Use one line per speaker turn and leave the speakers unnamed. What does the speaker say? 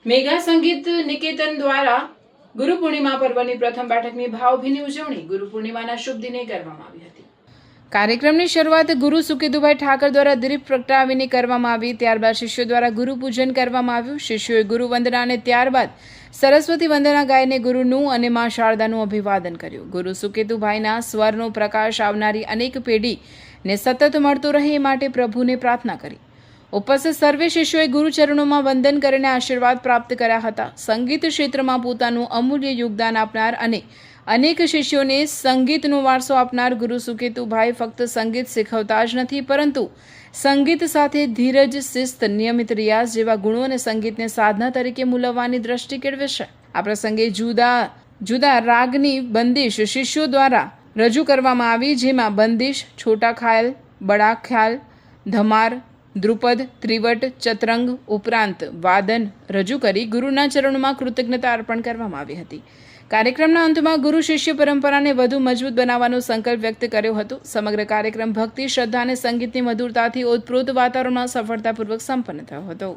મેઘા સંગીત નિકેતન દ્વારા ગુરુ પૂર્ણિમા પર્વની પ્રથમ બેઠકની ભાવભીની ઉજવણી ગુરુ પૂર્ણિમાના શુભ દિને કરવામાં આવી હતી। કાર્યક્રમની શરૂઆત ગુરુ સુકેતુભાઈ ઠાકર દ્વારા દીપ પ્રગટાવીને કરવામાં આવી। ત્યારબાદ શિષ્યો દ્વારા ગુરુ પૂજન કરવામાં આવ્યું। શિષ્યોએ ગુરુ વંદના અને ત્યારબાદ સરસ્વતી વંદના ગાઈને ગુરુનું અને મા શારદાનું અભિવાદન કર્યું। ગુરુ સુકેતુભાઈના સ્વરનો પ્રકાશ આવનારી અનેક પેઢીને સતત મળતો રહે એ માટે પ્રભુને પ્રાર્થના કરી। ઉપસ્થિત સર્વે શિષ્યોએ ગુરુચરણોમાં વંદન કરીને આશીર્વાદ પ્રાપ્ત કર્યા હતા। સંગીત ક્ષેત્રમાં પોતાનું અમૂલ્ય યોગદાન આપનાર અને અનેક શિષ્યોને સંગીતનો વારસો આપનાર ગુરુ સુકેતુભાઈ ફક્ત સંગીત શીખવતા જ નથી, પરંતુ સંગીત સાથે ધીરજ, શિસ્ત, નિયમિત રિયાઝ જેવા ગુણો અને સંગીતને સાધના તરીકે મૂલવવાની દ્રષ્ટિ કેળવે છે। આ પ્રસંગે જુદા જુદા રાગની બંદિશ શિષ્યો દ્વારા રજૂ કરવામાં આવી, જેમાં બંદિશ, છોટા ખ્યાલ, બડા ખ્યાલ, ધમાર, ધ્રુપદ, ત્રિવટ, ચતરંગ ઉપરાંત વાદન રજૂ કરી ગુરુના ચરણોમાં કૃતજ્ઞતા અર્પણ કરવામાં આવી હતી। કાર્યક્રમના અંતમાં ગુરુ શિષ્ય પરંપરાને વધુ મજબૂત બનાવવાનો સંકલ્પ વ્યક્ત કર્યો હતો। સમગ્ર કાર્યક્રમ ભક્તિ, શ્રદ્ધા અને સંગીતની મધુરતાથી ઓતપ્રોત વાતાવરણમાં સફળતાપૂર્વક સંપન્ન થયો હતો।